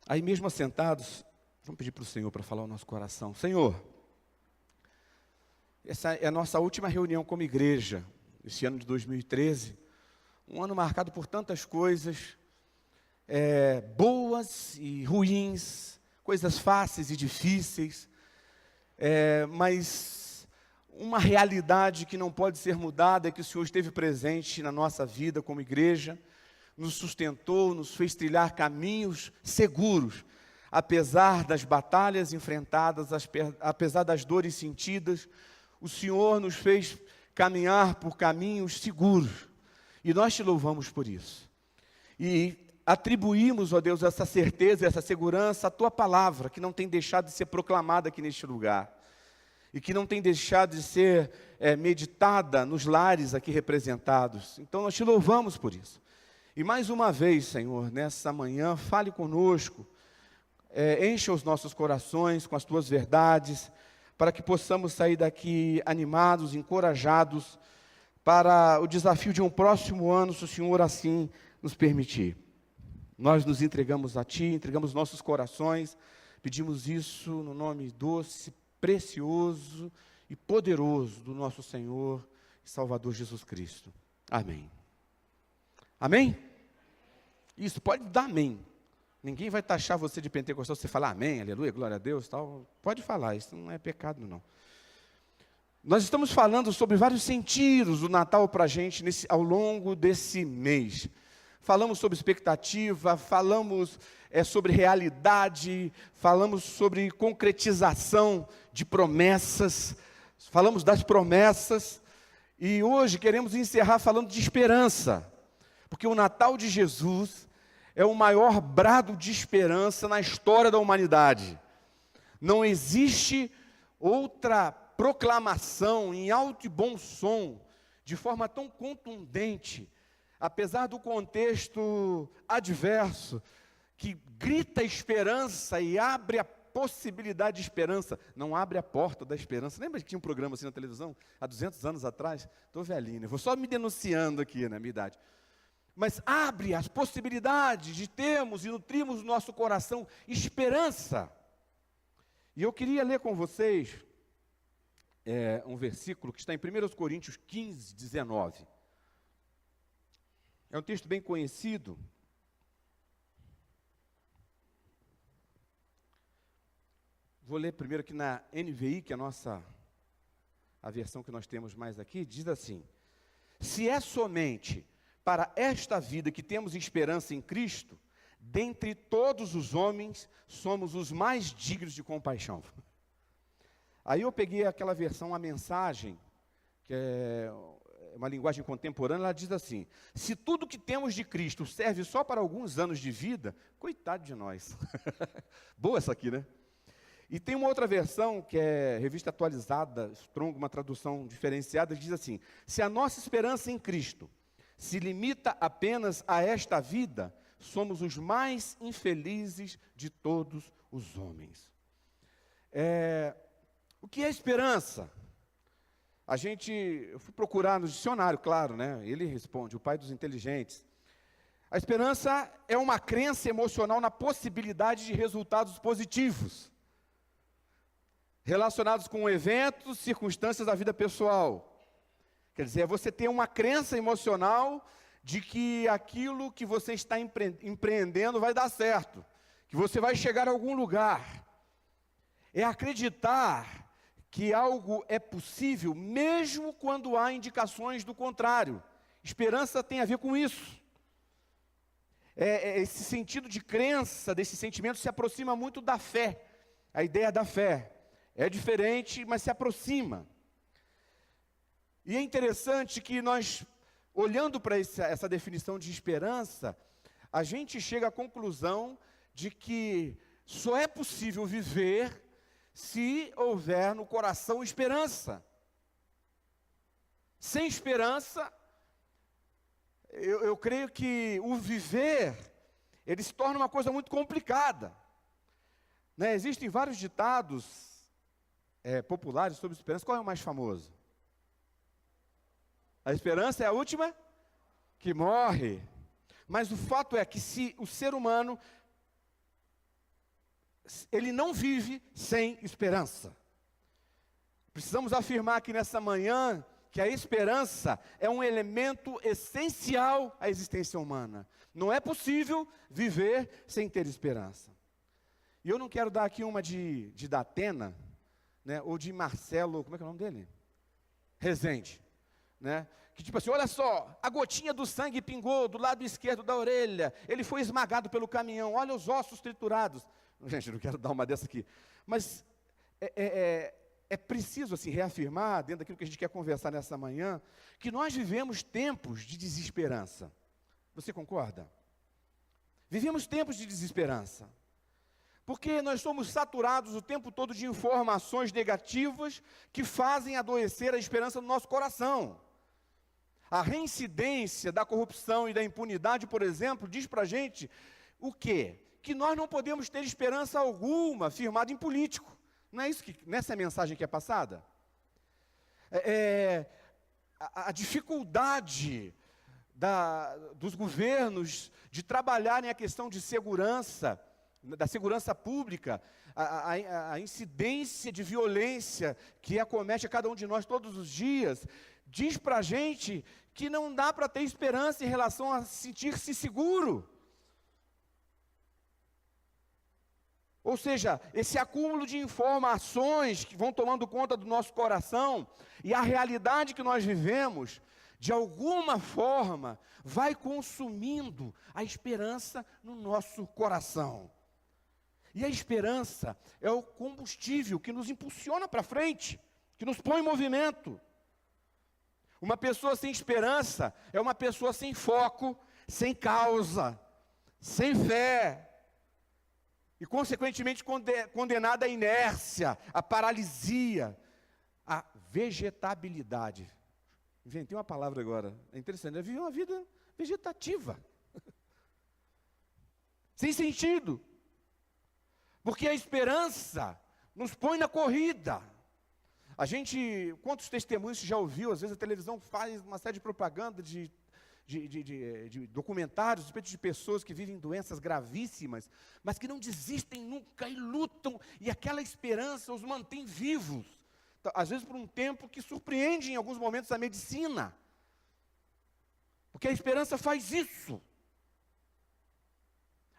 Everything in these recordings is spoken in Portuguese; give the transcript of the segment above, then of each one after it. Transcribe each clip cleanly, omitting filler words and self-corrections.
Aí mesmo assentados, vamos pedir para o Senhor para falar o nosso coração. Senhor, essa é a nossa última reunião como igreja, esse ano de 2013, um ano marcado por tantas coisas, boas e ruins, coisas fáceis e difíceis, mas uma realidade que não pode ser mudada é que o Senhor esteve presente na nossa vida como igreja, nos sustentou, nos fez trilhar caminhos seguros, apesar das batalhas enfrentadas, apesar das dores sentidas, o Senhor nos fez caminhar por caminhos seguros, e nós te louvamos por isso, e atribuímos, ó Deus, essa certeza, essa segurança à Tua palavra, que não tem deixado de ser proclamada aqui neste lugar, e que não tem deixado de ser meditada nos lares aqui representados. Então nós te louvamos por isso. E mais uma vez, Senhor, nessa manhã, fale conosco, encha os nossos corações com as Tuas verdades, para que possamos sair daqui animados, encorajados, para o desafio de um próximo ano, se o Senhor assim nos permitir. Nós nos entregamos a Ti, entregamos nossos corações, pedimos isso no nome doce, precioso e poderoso do nosso Senhor e Salvador Jesus Cristo. Amém. Amém? Isso, pode dar amém. Ninguém vai taxar você de pentecostal se você falar amém, aleluia, glória a Deus, tal. Pode falar, isso não é pecado não. Nós estamos falando sobre vários sentidos do Natal para a gente ao longo desse mês. Falamos sobre expectativa, falamos sobre realidade, falamos sobre concretização de promessas, falamos das promessas, e hoje queremos encerrar falando de esperança. Porque o Natal de Jesus é o maior brado de esperança na história da humanidade. Não existe outra proclamação em alto e bom som, de forma tão contundente, apesar do contexto adverso, que grita esperança e abre a possibilidade de esperança, não abre a porta da esperança. Lembra que tinha um programa assim na televisão, há 200 anos atrás? Estou velhinho, né? Vou só me denunciando aqui na minha idade. Mas abre as possibilidades de termos e nutrirmos no nosso coração esperança. E eu queria ler com vocês um versículo que está em 1 Coríntios 15, 19. É um texto bem conhecido. Vou ler primeiro aqui na NVI, que é a versão que nós temos mais aqui, diz assim: se é somente para esta vida que temos esperança em Cristo, dentre todos os homens, somos os mais dignos de compaixão. Aí eu peguei aquela versão, a mensagem, que é uma linguagem contemporânea, ela diz assim: se tudo que temos de Cristo serve só para alguns anos de vida, coitado de nós. Boa essa aqui, né? E tem uma outra versão, que é Revista Atualizada, Strong, uma tradução diferenciada, que diz assim: se a nossa esperança em Cristo se limita apenas a esta vida, somos os mais infelizes de todos os homens. O que é esperança? Eu fui procurar no dicionário, claro, né? Ele responde, o pai dos inteligentes. A esperança é uma crença emocional na possibilidade de resultados positivos, relacionados com eventos, circunstâncias da vida pessoal. Quer dizer, é você ter uma crença emocional de que aquilo que você está empreendendo vai dar certo, que você vai chegar a algum lugar. É acreditar que algo é possível, mesmo quando há indicações do contrário. Esperança tem a ver com isso. Esse sentido de crença, desse sentimento, se aproxima muito da fé. A ideia da fé é diferente, mas se aproxima. E é interessante que nós, olhando para essa definição de esperança, a gente chega à conclusão de que só é possível viver se houver no coração esperança. Sem esperança, eu creio que o viver, ele se torna uma coisa muito complicada. Né? Existem vários ditados populares sobre esperança. Qual é o mais famoso? A esperança é a última que morre. Mas o fato é que se o ser humano ele não vive sem esperança. Precisamos afirmar aqui nessa manhã que a esperança é um elemento essencial à existência humana. Não é possível viver sem ter esperança. E eu não quero dar aqui uma de Datena, né, ou de Marcelo, como é que é o nome dele? Rezende. Né? Que tipo assim, olha só, a gotinha do sangue pingou do lado esquerdo da orelha, ele foi esmagado pelo caminhão, olha os ossos triturados. Gente, não quero dar uma dessa aqui. Mas é preciso assim, reafirmar, dentro daquilo que a gente quer conversar nessa manhã, que nós vivemos tempos de desesperança. Você concorda? Vivemos tempos de desesperança. Porque nós somos saturados o tempo todo de informações negativas que fazem adoecer a esperança no nosso coração. A reincidência da corrupção e da impunidade, por exemplo, diz para a gente o quê? Que nós não podemos ter esperança alguma firmada em político. Não é isso que, nessa mensagem que é passada? A dificuldade dos governos de trabalharem a questão de segurança, da segurança pública, a incidência de violência que acomete a cada um de nós todos os dias, diz para a gente que não dá para ter esperança em relação a sentir-se seguro. Ou seja, esse acúmulo de informações que vão tomando conta do nosso coração e a realidade que nós vivemos, de alguma forma, vai consumindo a esperança no nosso coração. E a esperança é o combustível que nos impulsiona para frente, que nos põe em movimento. Uma pessoa sem esperança é uma pessoa sem foco, sem causa, sem fé. E, consequentemente, condenada à inércia, à paralisia, à vegetabilidade. Inventei uma palavra agora, é interessante, é viver uma vida vegetativa. Sem sentido. Porque a esperança nos põe na corrida. A gente, quantos testemunhos você já ouviu? Às vezes a televisão faz uma série de propaganda de documentários a respeito de pessoas que vivem doenças gravíssimas, mas que não desistem nunca e lutam, e aquela esperança os mantém vivos, às vezes por um tempo que surpreende em alguns momentos a medicina, porque a esperança faz isso.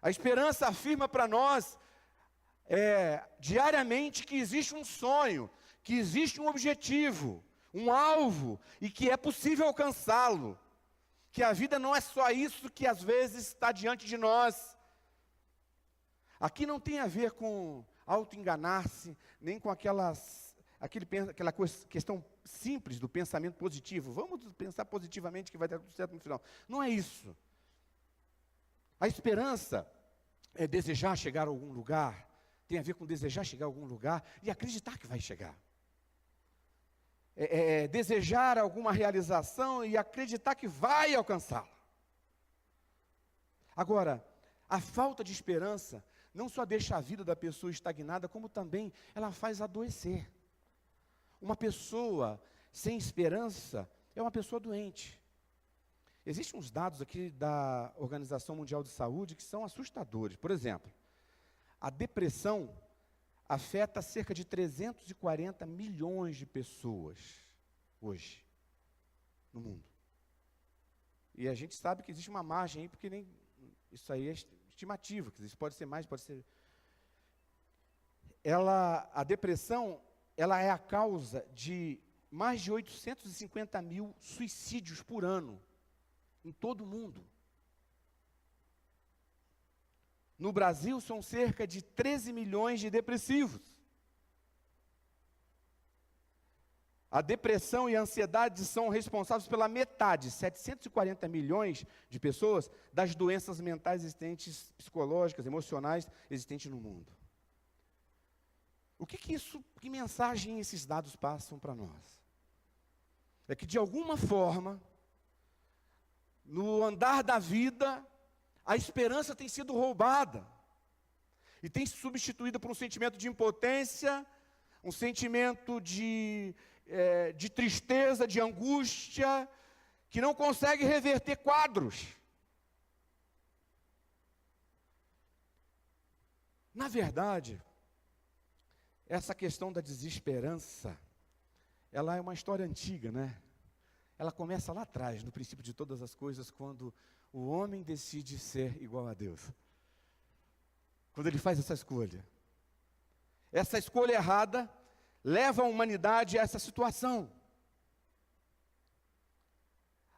A esperança afirma para nós, diariamente, que existe um sonho, que existe um objetivo, um alvo, e que é possível alcançá-lo. Que a vida não é só isso que às vezes está diante de nós. Aqui não tem a ver com auto-enganar-se, nem com aquela questão simples do pensamento positivo. Vamos pensar positivamente que vai dar tudo certo no final. Não é isso. A esperança é desejar chegar a algum lugar, tem a ver com desejar chegar a algum lugar e acreditar que vai chegar. Desejar alguma realização e acreditar que vai alcançá-la. Agora, a falta de esperança não só deixa a vida da pessoa estagnada, como também ela faz adoecer. Uma pessoa sem esperança é uma pessoa doente. Existem uns dados aqui da Organização Mundial de Saúde que são assustadores. Por exemplo, a depressão afeta cerca de 340 milhões de pessoas hoje, no mundo. E a gente sabe que existe uma margem aí, porque isso aí é estimativa, que isso pode ser mais, pode ser... A depressão, ela é a causa de mais de 850 mil suicídios por ano, em todo o mundo. No Brasil, são cerca de 13 milhões de depressivos. A depressão e a ansiedade são responsáveis pela metade, 740 milhões de pessoas, das doenças mentais existentes, psicológicas, emocionais, existentes no mundo. Que mensagem esses dados passam para nós? É que, de alguma forma, no andar da vida, a esperança tem sido roubada e tem sido substituída por um sentimento de impotência, um sentimento de tristeza, de angústia, que não consegue reverter quadros. Na verdade, essa questão da desesperança, ela é uma história antiga, né? Ela começa lá atrás, no princípio de todas as coisas, quando o homem decide ser igual a Deus. Quando ele faz essa escolha. Essa escolha errada leva a humanidade a essa situação.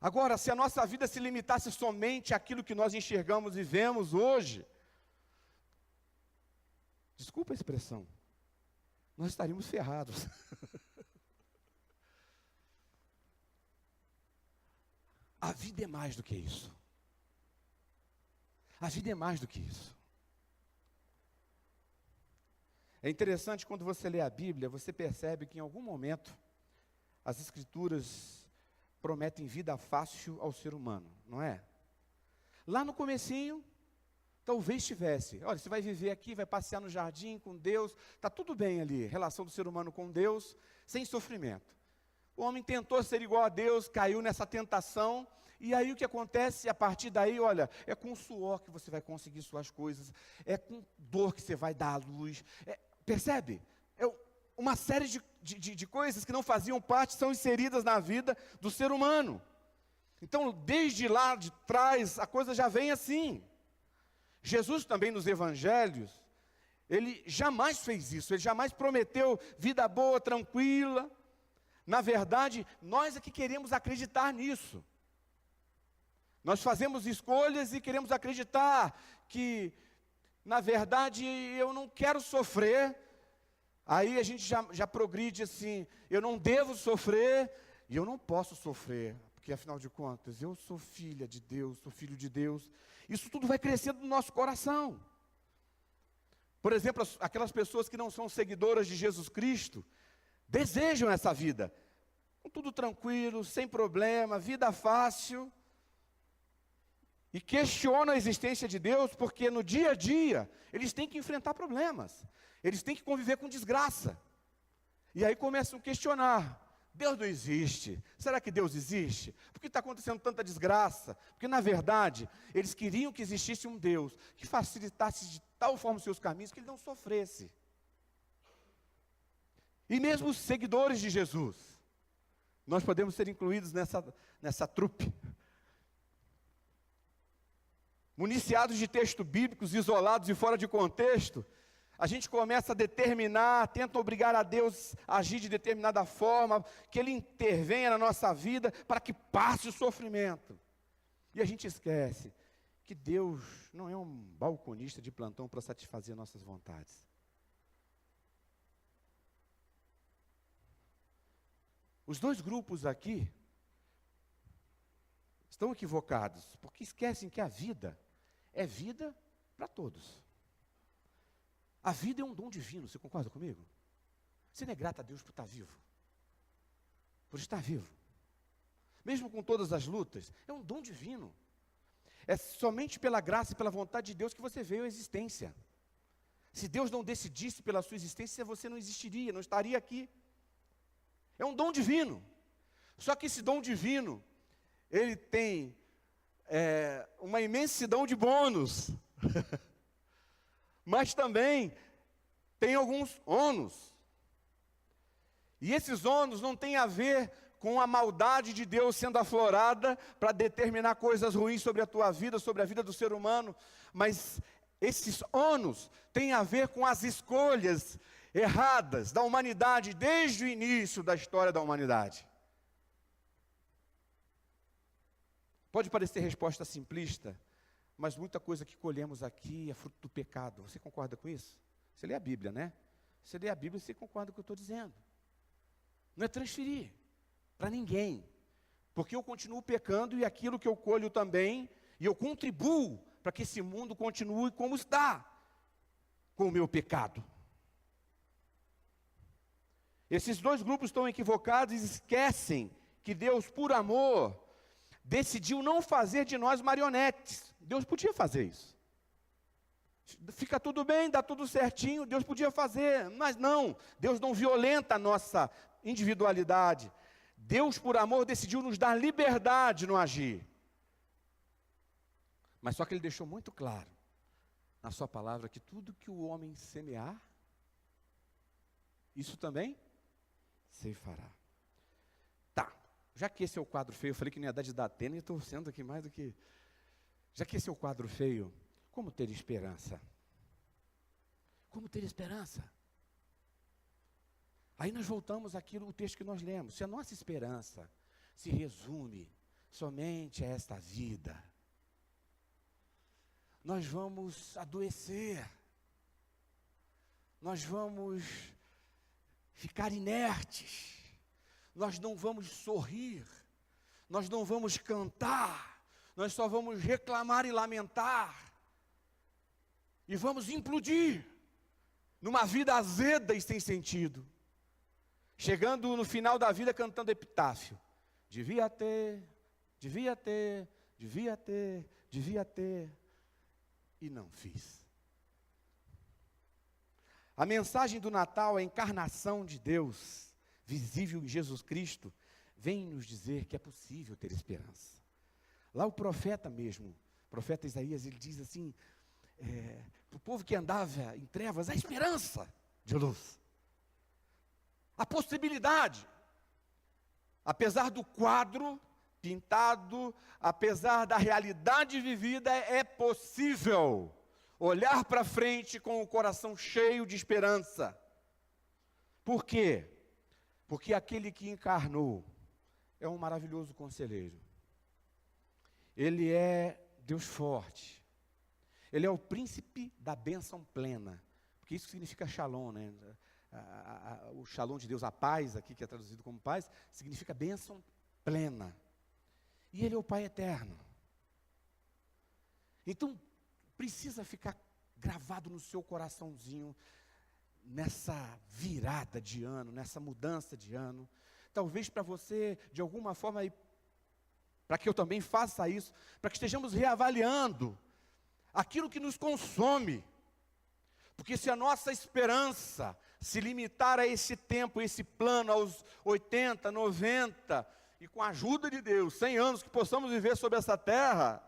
Agora, se a nossa vida se limitasse somente àquilo que nós enxergamos e vemos hoje, desculpa a expressão, nós estaríamos ferrados. A vida é mais do que isso. A vida é mais do que isso. É interessante quando você lê a Bíblia, você percebe que em algum momento as Escrituras prometem vida fácil ao ser humano, não é? Lá no comecinho, talvez tivesse. Olha, você vai viver aqui, vai passear no jardim com Deus, está tudo bem ali, relação do ser humano com Deus, sem sofrimento. O homem tentou ser igual a Deus, caiu nessa tentação, e aí o que acontece a partir daí, olha, é com suor que você vai conseguir suas coisas, é com dor que você vai dar à luz, percebe? Uma série de coisas que não faziam parte são inseridas na vida do ser humano. Então, desde lá de trás, a coisa já vem assim. Jesus também nos evangelhos, ele jamais fez isso, ele jamais prometeu vida boa, tranquila. Na verdade, nós é que queremos acreditar nisso. Nós fazemos escolhas e queremos acreditar que, na verdade, eu não quero sofrer. Aí a gente já progride assim, eu não devo sofrer e eu não posso sofrer, porque afinal de contas, eu sou filha de Deus, sou filho de Deus. Isso tudo vai crescendo no nosso coração. Por exemplo, aquelas pessoas que não são seguidoras de Jesus Cristo, desejam essa vida, com tudo tranquilo, sem problema, vida fácil, e questionam a existência de Deus, porque no dia a dia, eles têm que enfrentar problemas, eles têm que conviver com desgraça, e aí começam a questionar, Deus não existe, será que Deus existe? Por que está acontecendo tanta desgraça? Porque na verdade, eles queriam que existisse um Deus, que facilitasse de tal forma os seus caminhos, que ele não sofresse. E mesmo os seguidores de Jesus, nós podemos ser incluídos nessa trupe. Municiados de textos bíblicos, isolados e fora de contexto, a gente começa a determinar, tenta obrigar a Deus a agir de determinada forma, que Ele intervenha na nossa vida para que passe o sofrimento. E a gente esquece que Deus não é um balconista de plantão para satisfazer nossas vontades. Os dois grupos aqui estão equivocados, porque esquecem que a vida é vida para todos. A vida é um dom divino, você concorda comigo? Você não é grato a Deus por estar vivo? Por estar vivo. Mesmo com todas as lutas, é um dom divino. É somente pela graça e pela vontade de Deus que você veio à existência. Se Deus não decidisse pela sua existência, você não existiria, não estaria aqui. É um dom divino. Só que esse dom divino, ele tem uma imensidão de bônus. Mas também tem alguns ônus. E esses ônus não têm a ver com a maldade de Deus sendo aflorada para determinar coisas ruins sobre a tua vida, sobre a vida do ser humano, mas esses ônus têm a ver com as escolhas erradas da humanidade desde o início da história da humanidade. Pode parecer resposta simplista, mas muita coisa que colhemos aqui é fruto do pecado. Você concorda com isso? Você lê a Bíblia, né? Você lê a Bíblia e você concorda com o que eu estou dizendo. Não é transferir para ninguém, porque eu continuo pecando e aquilo que eu colho também, e eu contribuo para que esse mundo continue como está, com o meu pecado. Esses dois grupos estão equivocados e esquecem que Deus, por amor, decidiu não fazer de nós marionetes. Deus podia fazer isso. Fica tudo bem, dá tudo certinho, Deus podia fazer, mas não. Deus não violenta a nossa individualidade. Deus, por amor, decidiu nos dar liberdade no agir. Mas só que Ele deixou muito claro na sua palavra que tudo que o homem semear, isso também ceifará. Tá, já que esse é o quadro feio, eu falei que não ia dar de Datena e estou sendo aqui mais do que... Já que esse é o quadro feio, como ter esperança? Como ter esperança? Aí nós voltamos àquilo, o texto que nós lemos. Se a nossa esperança se resume somente a esta vida, nós vamos adoecer, nós vamos ficar inertes, nós não vamos sorrir, nós não vamos cantar, nós só vamos reclamar e lamentar, e vamos implodir numa vida azeda e sem sentido, chegando no final da vida cantando epitáfio. Devia ter, devia ter, devia ter, devia ter, e não fiz. A mensagem do Natal, a encarnação de Deus, visível em Jesus Cristo, vem nos dizer que é possível ter esperança. Lá o profeta mesmo, o profeta Isaías, ele diz assim, para o povo que andava em trevas, a esperança de luz. A possibilidade, apesar do quadro pintado, apesar da realidade vivida, é possível olhar para frente com o coração cheio de esperança. Por quê? Porque aquele que encarnou é um maravilhoso conselheiro. Ele é Deus forte. Ele é o príncipe da bênção plena. Porque isso significa shalom, né? O shalom de Deus, a paz aqui, que é traduzido como paz, significa bênção plena. E Ele é o Pai eterno. Então, precisa ficar gravado no seu coraçãozinho, nessa virada de ano, nessa mudança de ano. Talvez para você, de alguma forma, para que eu também faça isso, para que estejamos reavaliando aquilo que nos consome. Porque se a nossa esperança se limitar a esse tempo, esse plano, aos 80, 90, e com a ajuda de Deus, 100 anos que possamos viver sobre essa terra,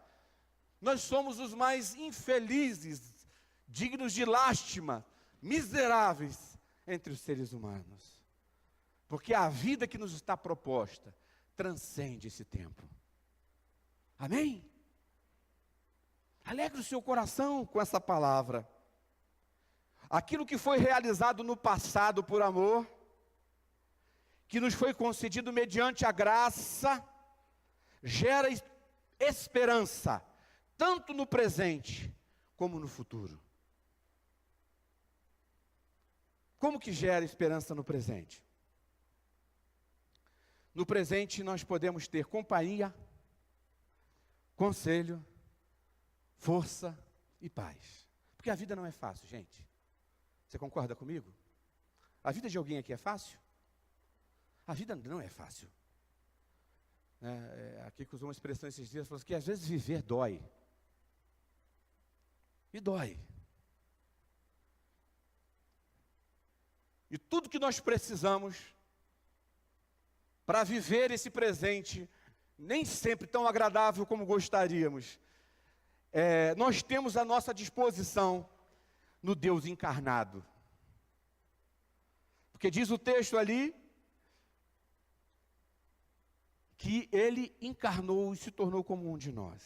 nós somos os mais infelizes, dignos de lástima, miseráveis entre os seres humanos. Porque a vida que nos está proposta transcende esse tempo. Amém? Alegre o seu coração com essa palavra. Aquilo que foi realizado no passado por amor, que nos foi concedido mediante a graça, gera esperança, tanto no presente como no futuro. Como que gera esperança no presente? No presente nós podemos ter companhia, conselho, força e paz. Porque a vida não é fácil, gente. Você concorda comigo? A vida de alguém aqui é fácil? A vida não é fácil. Aqui que usou uma expressão esses dias, falou assim, que às vezes viver dói. E dói. E tudo que nós precisamos para viver esse presente, nem sempre tão agradável como gostaríamos, nós temos à nossa disposição no Deus encarnado. Porque diz o texto ali, que Ele encarnou e se tornou como um de nós.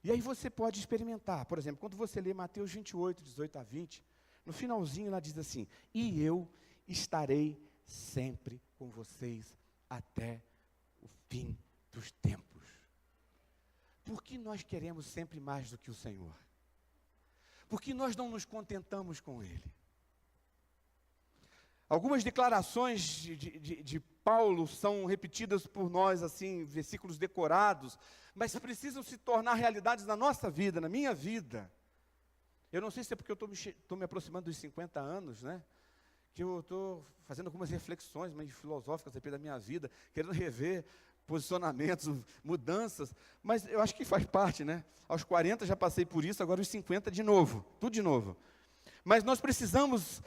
E aí você pode experimentar, por exemplo, quando você lê Mateus 28, 18 a 20, no finalzinho ela diz assim, e eu estarei sempre com vocês até o fim dos tempos. Por que nós queremos sempre mais do que o Senhor? Por que nós não nos contentamos com Ele? Algumas declarações de Paulo são repetidas por nós, assim, versículos decorados, mas precisam se tornar realidades na nossa vida, na minha vida. Eu não sei se é porque eu estou me aproximando dos 50 anos, né? Que eu estou fazendo algumas reflexões meio filosóficas a respeito da minha vida, querendo rever posicionamentos, mudanças, mas eu acho que faz parte, né? Aos 40 já passei por isso, agora os 50 de novo, tudo de novo. Mas nós precisamos,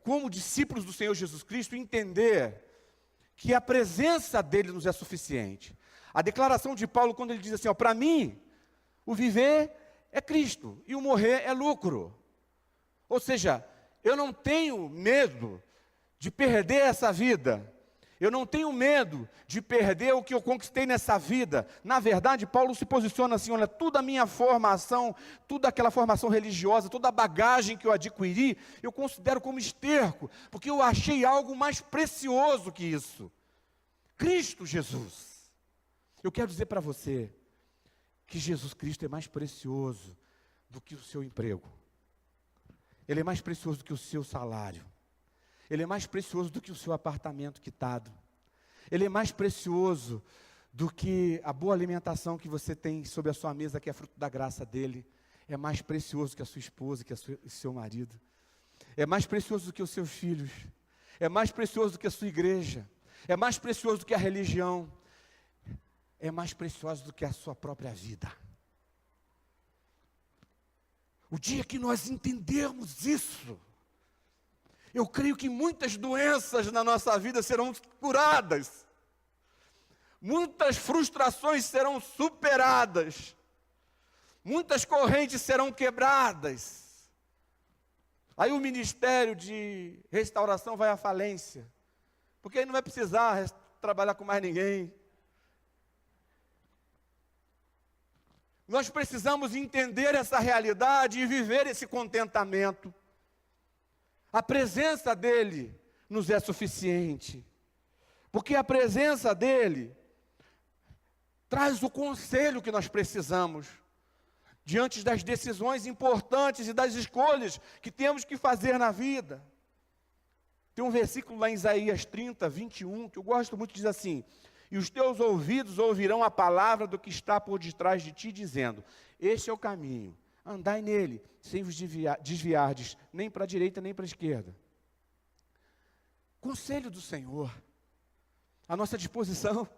como discípulos do Senhor Jesus Cristo, entender que a presença dele nos é suficiente. A declaração de Paulo, quando ele diz assim, para mim, o viver é Cristo e o morrer é lucro. Ou seja, eu não tenho medo de perder essa vida. Eu não tenho medo de perder o que eu conquistei nessa vida. Na verdade, Paulo se posiciona assim, olha, toda a minha formação, toda aquela formação religiosa, toda a bagagem que eu adquiri, eu considero como esterco, porque eu achei algo mais precioso que isso. Cristo Jesus. Eu quero dizer para você que Jesus Cristo é mais precioso do que o seu emprego. Ele é mais precioso do que o seu salário. Ele é mais precioso do que o seu apartamento quitado. Ele é mais precioso do que a boa alimentação que você tem sobre a sua mesa, que é fruto da graça dele. É mais precioso que a sua esposa, que o seu marido. É mais precioso do que os seus filhos. É mais precioso do que a sua igreja. É mais precioso do que a religião. É mais precioso do que a sua própria vida. O dia que nós entendermos isso, eu creio que muitas doenças na nossa vida serão curadas. Muitas frustrações serão superadas. Muitas correntes serão quebradas. Aí o ministério de restauração vai à falência. Porque aí não vai precisar trabalhar com mais ninguém. Nós precisamos entender essa realidade e viver esse contentamento. A presença dele nos é suficiente, porque a presença dele traz o conselho que nós precisamos, diante das decisões importantes e das escolhas que temos que fazer na vida. Tem um versículo lá em Isaías 30, 21, que eu gosto muito, diz assim: e os teus ouvidos ouvirão a palavra do que está por detrás de ti, dizendo, este é o caminho, andai nele, sem vos desviardes, nem para a direita, nem para a esquerda. Conselho do Senhor, à nossa disposição.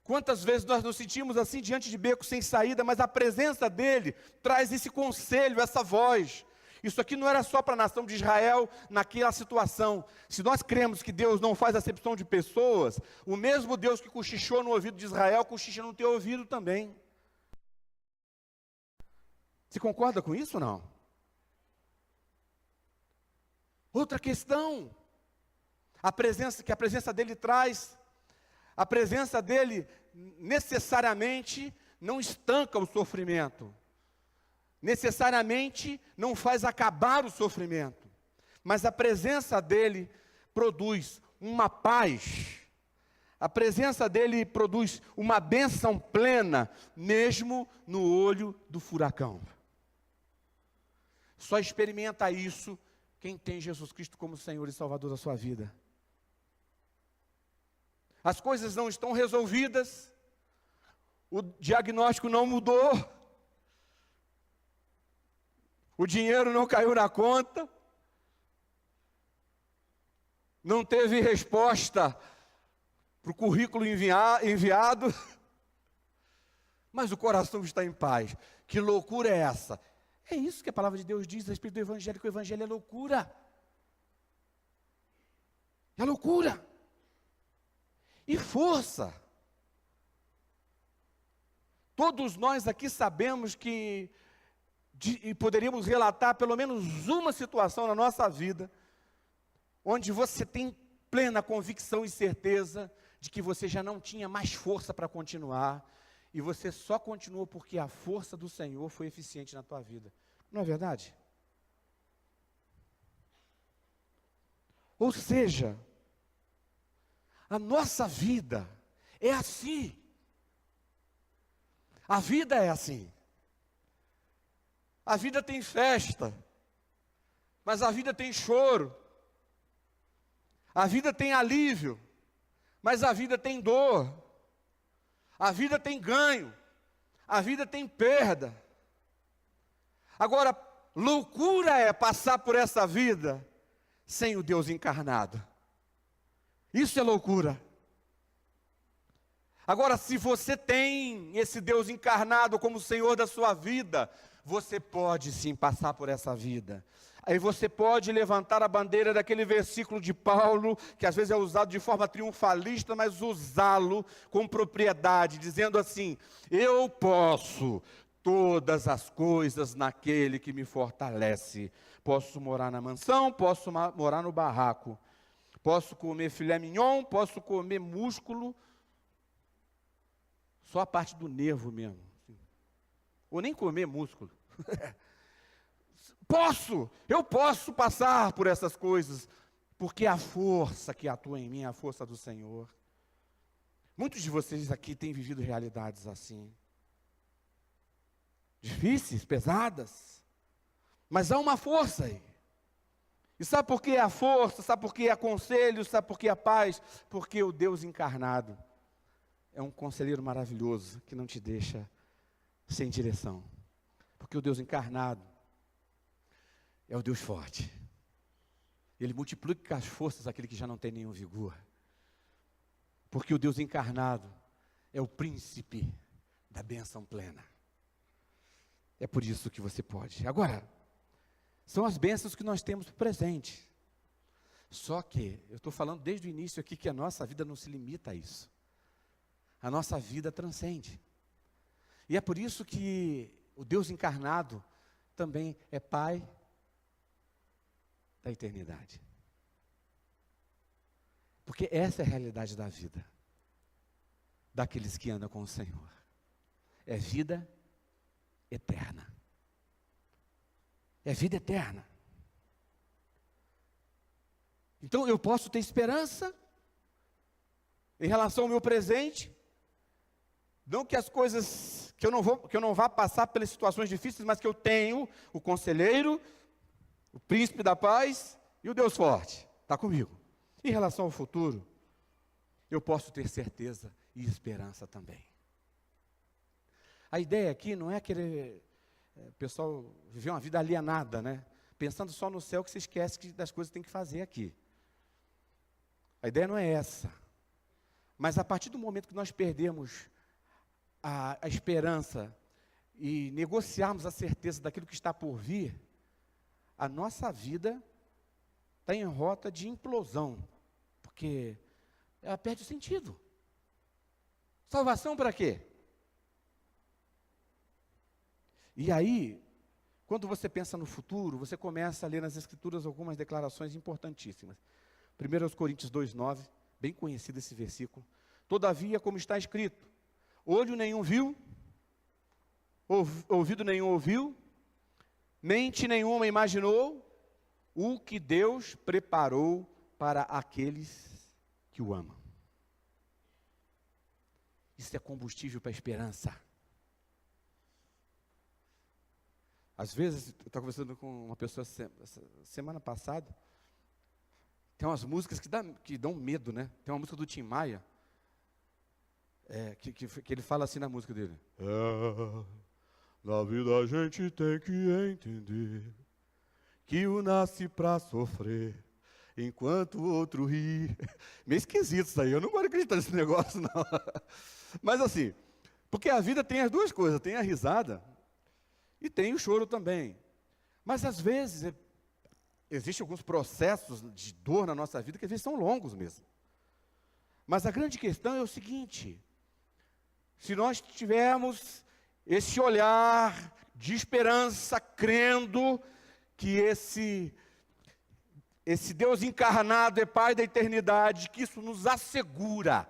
Quantas vezes nós nos sentimos assim, diante de becos sem saída, mas a presença dele traz esse conselho, essa voz. Isso aqui não era só para a nação de Israel naquela situação. Se nós cremos que Deus não faz acepção de pessoas, o mesmo Deus que cochichou no ouvido de Israel, cochicha no teu ouvido também. Você concorda com isso ou não? Outra questão, a presença dele traz, a presença dele necessariamente não estanca o sofrimento, necessariamente não faz acabar o sofrimento, mas a presença dele produz uma paz, a presença dele produz uma bênção plena, mesmo no olho do furacão. Só experimenta isso quem tem Jesus Cristo como Senhor e Salvador da sua vida. As coisas não estão resolvidas, o diagnóstico não mudou, o dinheiro não caiu na conta, não teve resposta para o currículo enviado, mas o coração está em paz. Que loucura é essa? É isso que a palavra de Deus diz a respeito do Evangelho, que o Evangelho é loucura. É loucura. E força. Todos nós aqui sabemos que, e poderíamos relatar pelo menos uma situação na nossa vida, onde você tem plena convicção e certeza de que você já não tinha mais força para continuar, e você só continuou porque a força do Senhor foi eficiente na tua vida. Não é verdade? Ou seja, a nossa vida é assim. A vida é assim. A vida tem festa, mas a vida tem choro. A vida tem alívio, mas a vida tem dor. A vida tem ganho, a vida tem perda. Agora, loucura é passar por essa vida sem o Deus encarnado. Isso é loucura. Agora, se você tem esse Deus encarnado como Senhor da sua vida, você pode sim passar por essa vida. Aí você pode levantar a bandeira daquele versículo de Paulo, que às vezes é usado de forma triunfalista, mas usá-lo com propriedade, dizendo assim: eu posso todas as coisas naquele que me fortalece. Posso morar na mansão, posso morar no barraco, posso comer filé mignon, posso comer músculo, só a parte do nervo mesmo, ou nem comer músculo. Eu posso passar por essas coisas, porque a força que atua em mim é a força do Senhor. Muitos de vocês aqui têm vivido realidades assim, difíceis, pesadas, mas há uma força aí. E sabe por que a força? Sabe por que a conselho? Sabe por que a paz? Porque o Deus encarnado é um conselheiro maravilhoso que não te deixa sem direção. Porque o Deus encarnado é o Deus forte. Ele multiplica as forças daquele que já não tem nenhum vigor. Porque o Deus encarnado é o príncipe da bênção plena. É por isso que você pode. Agora, são as bênçãos que nós temos presente. Só que, eu estou falando desde o início aqui que a nossa vida não se limita a isso. A nossa vida transcende. E é por isso que o Deus encarnado também é Pai da eternidade. Porque essa é a realidade da vida daqueles que andam com o Senhor. É vida eterna. É vida eterna. Então eu posso ter esperança em relação ao meu presente, não que as coisas que eu não vá passar pelas situações difíceis, mas que eu tenho o conselheiro, o príncipe da paz e o Deus forte está comigo. Em relação ao futuro, eu posso ter certeza e esperança também. A ideia aqui não é querer o pessoal viver uma vida alienada, né? Pensando só no céu, que você esquece das coisas que tem que fazer aqui. A ideia não é essa. Mas a partir do momento que nós perdemos a esperança e negociarmos a certeza daquilo que está por vir, a nossa vida está em rota de implosão, porque ela perde o sentido. Salvação para quê? E aí, quando você pensa no futuro, você começa a ler nas Escrituras algumas declarações importantíssimas. 1 Coríntios 2,9, bem conhecido esse versículo. Todavia, como está escrito, olho nenhum viu, ouvido nenhum ouviu, mente nenhuma imaginou o que Deus preparou para aqueles que o amam. Isso é combustível para a esperança. Às vezes, eu estava conversando com uma pessoa semana passada, tem umas músicas que dão medo, né? Tem uma música do Tim Maia, que ele fala assim na música dele. Na vida a gente tem que entender que um nasce para sofrer, enquanto o outro ri. Meio esquisito isso aí, eu não gosto de acreditar nesse negócio, não. Mas assim, porque a vida tem as duas coisas, tem a risada e tem o choro também. Mas às vezes, existem alguns processos de dor na nossa vida que às vezes são longos mesmo. Mas a grande questão é o seguinte: se nós tivermos esse olhar de esperança, crendo que esse Deus encarnado é Pai da eternidade, que isso nos assegura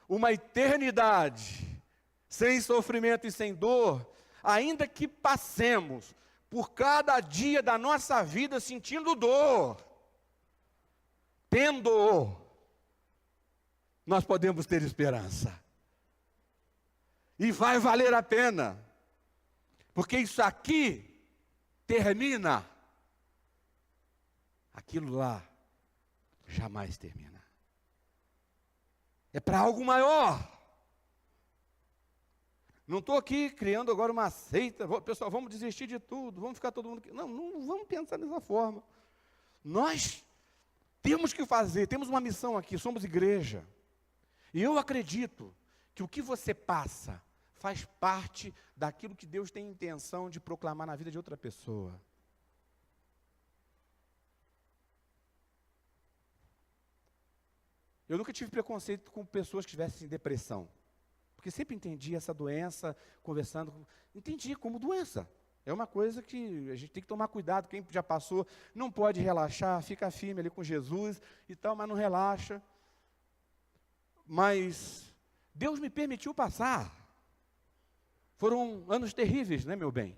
uma eternidade sem sofrimento e sem dor, ainda que passemos por cada dia da nossa vida sentindo dor, tendo, nós podemos ter esperança. E vai valer a pena, porque isso aqui termina, aquilo lá jamais termina. É para algo maior. Não estou aqui criando agora uma seita, pessoal, vamos desistir de tudo, vamos ficar todo mundo... Não vamos pensar dessa forma. Nós temos que fazer, temos uma missão aqui, somos igreja. E eu acredito que o que você passa faz parte daquilo que Deus tem intenção de proclamar na vida de outra pessoa. Eu nunca tive preconceito com pessoas que estivessem em depressão. Porque sempre entendi essa doença, conversando, entendi como doença. É uma coisa que a gente tem que tomar cuidado, quem já passou, não pode relaxar, fica firme ali com Jesus e tal, mas não relaxa. Mas Deus me permitiu passar. Foram anos terríveis, né, meu bem?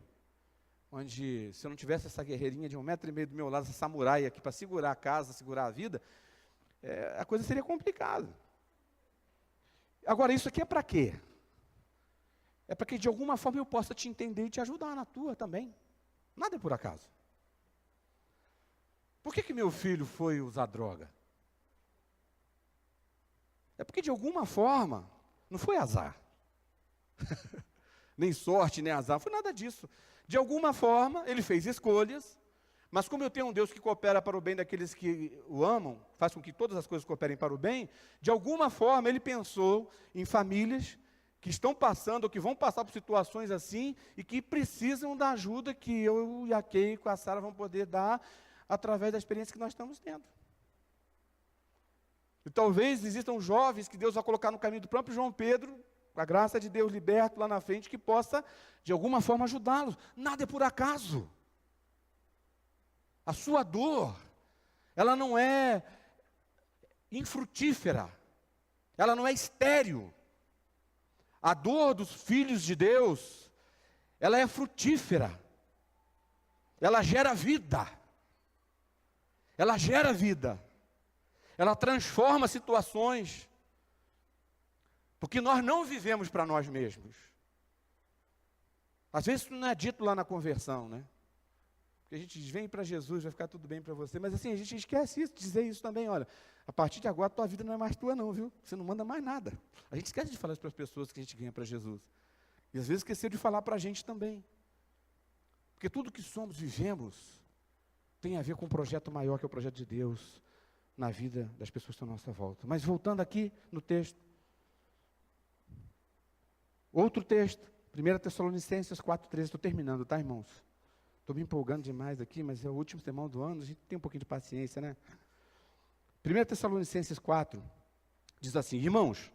Onde, se eu não tivesse essa guerreirinha de 1,5 metro do meu lado, essa samurai aqui para segurar a casa, segurar a vida, a coisa seria complicada. Agora, isso aqui é para quê? É para que de alguma forma eu possa te entender e te ajudar na tua também. Nada é por acaso. Por que meu filho foi usar droga? É porque de alguma forma, não foi azar. Nem sorte, nem azar, foi nada disso. De alguma forma, ele fez escolhas, mas como eu tenho um Deus que coopera para o bem daqueles que o amam, faz com que todas as coisas cooperem para o bem, de alguma forma ele pensou em famílias que estão passando ou que vão passar por situações assim e que precisam da ajuda que eu e a Keiko, a Sara vão poder dar através da experiência que nós estamos tendo. E talvez existam jovens que Deus vai colocar no caminho do próprio João Pedro, com a graça de Deus liberto lá na frente, que possa de alguma forma ajudá-los. Nada é por acaso. A sua dor, ela não é infrutífera, ela não é estéril. A dor dos filhos de Deus, ela é frutífera, ela gera vida, ela transforma situações, porque nós não vivemos para nós mesmos. Às vezes isso não é dito lá na conversão, né? Porque a gente diz, vem para Jesus, vai ficar tudo bem para você, mas assim, a gente esquece isso, dizer isso também, olha, a partir de agora a tua vida não é mais tua não, viu? Você não manda mais nada. A gente esquece de falar isso para as pessoas que a gente ganha para Jesus. E às vezes esqueceu de falar para a gente também. Porque tudo que somos, vivemos, tem a ver com um projeto maior, que é o projeto de Deus, na vida das pessoas que estão à nossa volta. Mas voltando aqui no texto. Outro texto, 1 Tessalonicenses 4,13, estou terminando, tá, irmãos? Estou me empolgando demais aqui, mas é o último sermão do ano, a gente tem um pouquinho de paciência, né? 1 Tessalonicenses 4, diz assim, irmãos,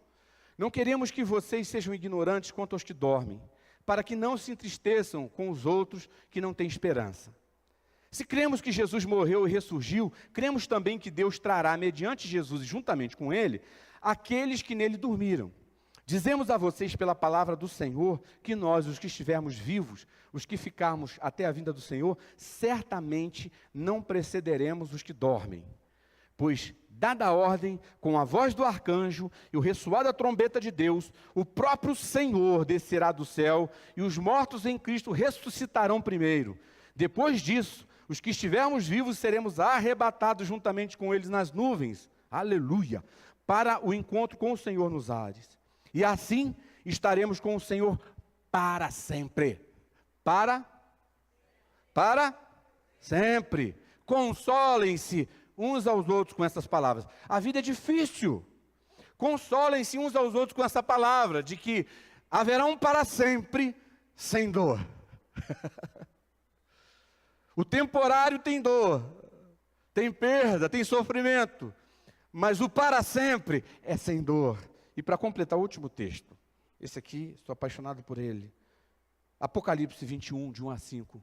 não queremos que vocês sejam ignorantes quanto aos que dormem, para que não se entristeçam com os outros que não têm esperança. Se cremos que Jesus morreu e ressurgiu, cremos também que Deus trará, mediante Jesus e juntamente com Ele, aqueles que nele dormiram. Dizemos a vocês pela palavra do Senhor, que nós, os que estivermos vivos, os que ficarmos até a vinda do Senhor, certamente não precederemos os que dormem. Pois, dada a ordem, com a voz do arcanjo e o ressoar da trombeta de Deus, o próprio Senhor descerá do céu, e os mortos em Cristo ressuscitarão primeiro. Depois disso, os que estivermos vivos seremos arrebatados juntamente com eles nas nuvens, aleluia, para o encontro com o Senhor nos ares. E assim estaremos com o Senhor para sempre. Para sempre. Consolem-se uns aos outros com essas palavras. A vida é difícil. Consolem-se uns aos outros com essa palavra, de que haverá um para sempre sem dor. O temporário tem dor, tem perda, tem sofrimento, mas o para sempre é sem dor. E para completar o último texto, esse aqui, estou apaixonado por ele, Apocalipse 21, de 1 a 5.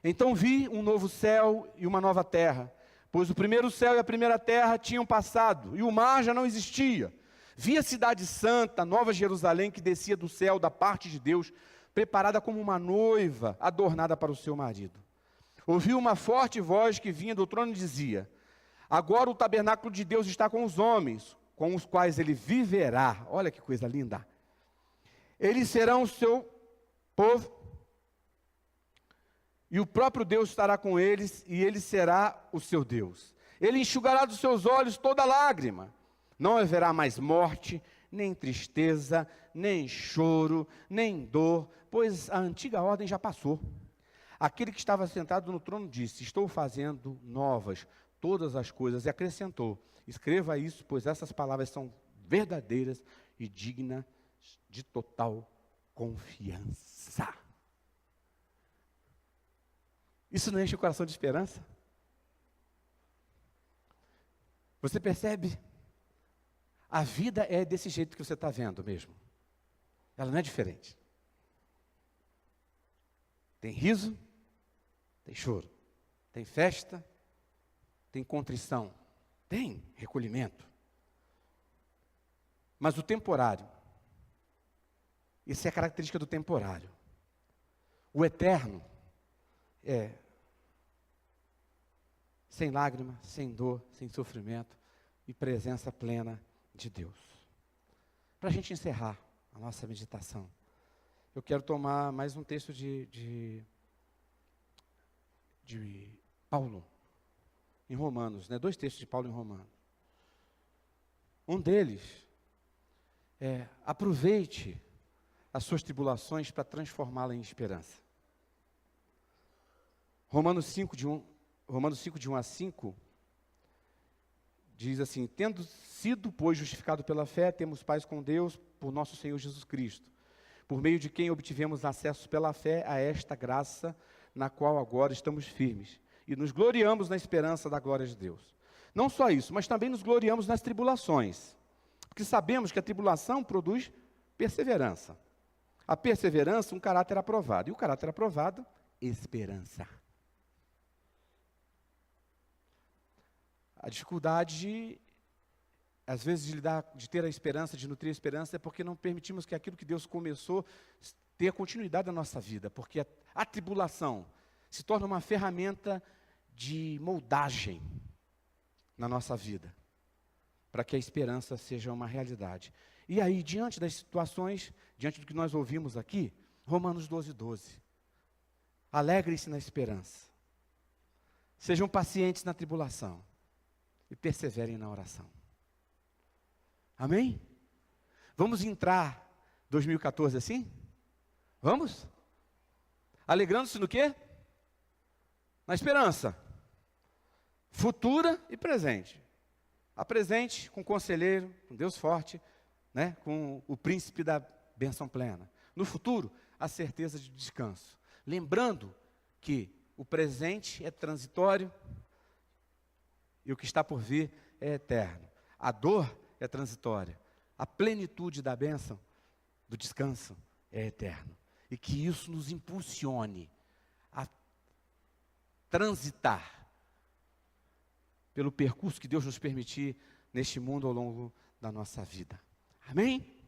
Então vi um novo céu e uma nova terra, pois o primeiro céu e a primeira terra tinham passado, e o mar já não existia. Vi a cidade santa, Nova Jerusalém, que descia do céu da parte de Deus, preparada como uma noiva, adornada para o seu marido. Ouvi uma forte voz que vinha do trono e dizia, agora o tabernáculo de Deus está com os homens, com os quais ele viverá. Olha que coisa linda. Eles serão o seu povo, e o próprio Deus estará com eles, e ele será o seu Deus. Ele enxugará dos seus olhos toda lágrima. Não haverá mais morte, nem tristeza, nem choro, nem dor, pois a antiga ordem já passou. Aquele que estava sentado no trono disse, estou fazendo novas todas as coisas, e acrescentou, escreva isso, pois essas palavras são verdadeiras e dignas de total confiança. Isso não enche o coração de esperança? Você percebe? A vida é desse jeito que você está vendo mesmo. Ela não é diferente. Tem riso, tem choro, tem festa, tem contrição, tem recolhimento. Mas o temporário, isso é a característica do temporário. O eterno é sem lágrima, sem dor, sem sofrimento e presença plena de Deus. Para a gente encerrar a nossa meditação, eu quero tomar mais um texto de Paulo, em Romanos, né? 2 textos de Paulo em Romanos. Um deles é: aproveite as suas tribulações para transformá-la em esperança. Romanos 5, de 1 a 5, diz assim: tendo sido, pois, justificado pela fé, temos paz com Deus por nosso Senhor Jesus Cristo, por meio de quem obtivemos acesso pela fé a esta graça, na qual agora estamos firmes, e nos gloriamos na esperança da glória de Deus. Não só isso, mas também nos gloriamos nas tribulações, porque sabemos que a tribulação produz perseverança. A perseverança, um caráter aprovado, e o caráter aprovado, esperança. A dificuldade, às vezes, de ter a esperança, de nutrir a esperança, é porque não permitimos que aquilo que Deus começou tenha continuidade na nossa vida, porque a tribulação se torna uma ferramenta de moldagem na nossa vida, para que a esperança seja uma realidade. E aí, diante das situações, diante do que nós ouvimos aqui, Romanos 12:12. Alegrem-se na esperança, sejam pacientes na tribulação e perseverem na oração. Amém? Vamos entrar 2014 assim? Vamos? Alegrando-se no quê? Na esperança. Futura e presente. A presente com o conselheiro, com Deus forte, né? Com o príncipe da bênção plena. No futuro, a certeza de descanso. Lembrando que o presente é transitório e o que está por vir é eterno. A dor é transitória. A plenitude da bênção, do descanso, é eterno. E que isso nos impulsione a transitar pelo percurso que Deus nos permitir neste mundo ao longo da nossa vida. Amém?